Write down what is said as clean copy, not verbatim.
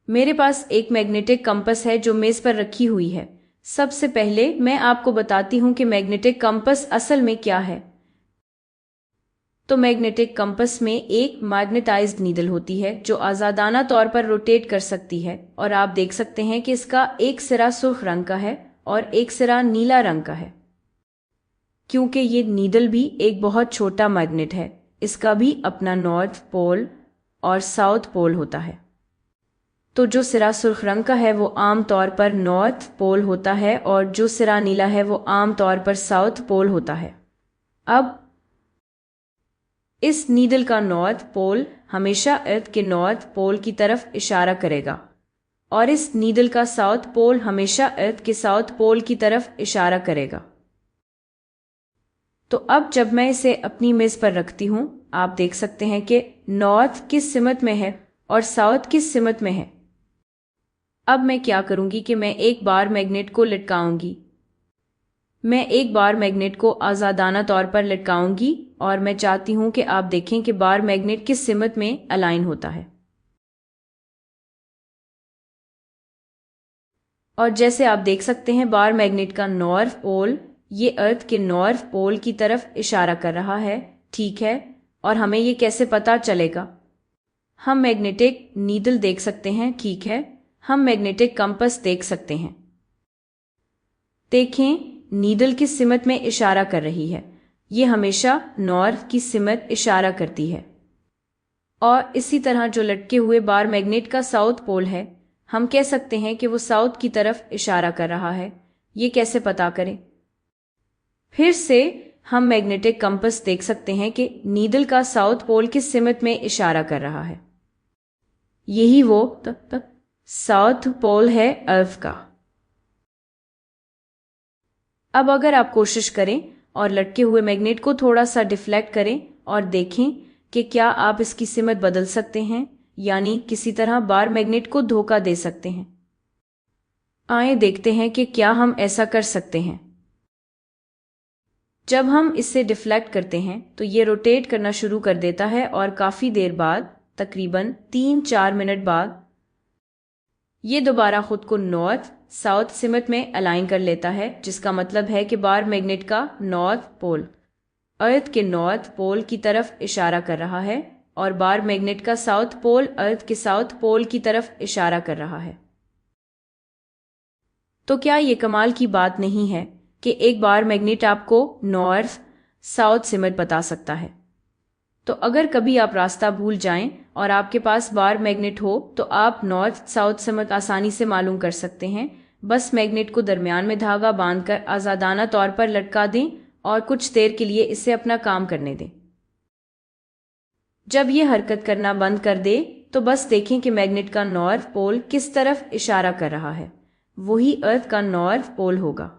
मेरे पास एक magnetic compass है जो मेज पर रखी हुई है। सबसे पहले मैं आपको बताती हूँ कि मैग्नेटिक कंपास असल में क्या है। तो मैग्नेटिक कंपास में एक मैग्नेटाइज्ड नीडल होती है जो आज़ादाना तौर पर रोटेट कर सकती है, और आप देख सकते हैं कि इसका एक सिरा सुर्ख रंग का है और एक सिरा नीला रंग का है। क्योंकि ये नीडल भी एक बहुत छोटा मैग्नेट है, इसका भी अपना नॉर्थ पोल और साउथ पोल होता है। तो जो सिरा सुर्ख रंग का है वो आम तौर पर नॉर्थ पोल होता है और जो सिरा नीला है वो आम तौर पर साउथ पोल होता है। अब इस नीडल का नॉर्थ पोल हमेशा अर्थ के नॉर्थ पोल की तरफ इशारा करेगा और इस नीडल का साउथ पोल हमेशा अर्थ के साउथ पोल की तरफ इशारा करेगा। तो अब जब मैं इसे अपनी मेज पर रखती हूँ, आप देख सकते हैं कि नॉर्थ किस सिमत में है और साउथ किस सिमत में है। अब मैं क्या करूंगी कि मैं एक बार मैग्नेट को लटकाऊंगी। मैं एक बार मैग्नेट को आज़ादाना तौर पर लटकाऊंगी और मैं चाहती हूं कि आप देखें कि बार मैग्नेट किस सिमत में अलाइन होता है। और जैसे आप देख सकते हैं बार मैग्नेट का नॉर्थ पोल ये अर्थ के नॉर्थ पोल की तरफ इशारा कर रहा है, ठीक है। और हमें ये कैसे पता चलेगा? हम मैग्नेटिक नीडल देख सकते हैं, ठीक है। हम मैग्नेटिक कंपास देख सकते हैं। देखें नीडल किस सिमत में इशारा कर रही है। ये हमेशा नॉर्थ की सिमत इशारा करती है। और इसी तरह जो लटके हुए बार मैग्नेट का साउथ पोल है, हम कह सकते हैं कि वो साउथ की तरफ इशारा कर रहा है। ये कैसे पता करें? फिर से हम मैग्नेटिक कंपास देख सकते हैं कि नीडल का साउथ पोल किस सिमत में इशारा कर रहा है। यही वो साउथ पोल है अर्थ का। अब अगर आप कोशिश करें और लटके हुए मैग्नेट को थोड़ा सा डिफ्लेक्ट करें और देखें कि क्या आप इसकी सिमत बदल सकते हैं, यानी किसी तरह बार मैग्नेट को धोखा दे सकते हैं। आइए देखते हैं कि क्या हम ऐसा कर सकते हैं। जब हम इससे डिफ्लेक्ट करते हैं तो ये रोटेट करना शुरू कर देता है और काफ़ी देर बाद, तकरीबन 3-4 मिनट बाद, ये दोबारा खुद को नॉर्थ साउथ सिमत में अलाइन कर लेता है, जिसका मतलब है कि बार मैग्नेट का नॉर्थ पोल अर्थ के नॉर्थ पोल की तरफ इशारा कर रहा है और बार मैग्नेट का साउथ पोल अर्थ के साउथ पोल की तरफ इशारा कर रहा है। तो क्या ये कमाल की बात नहीं है कि एक बार मैग्नेट आपको नॉर्थ साउथ सिमत बता सकता है? तो अगर कभी आप रास्ता भूल जाएं और आपके पास बार मैग्नेट हो तो आप नॉर्थ साउथ सिमत आसानी से मालूम कर सकते हैं। बस मैग्नेट को दरमियान में धागा बांधकर आज़ादाना तौर पर लटका दें और कुछ देर के लिए इसे अपना काम करने दें। जब ये हरकत करना बंद कर दे तो बस देखें कि मैग्नेट का नॉर्थ पोल किस तरफ इशारा कर रहा है। वही अर्थ का नॉर्थ पोल होगा।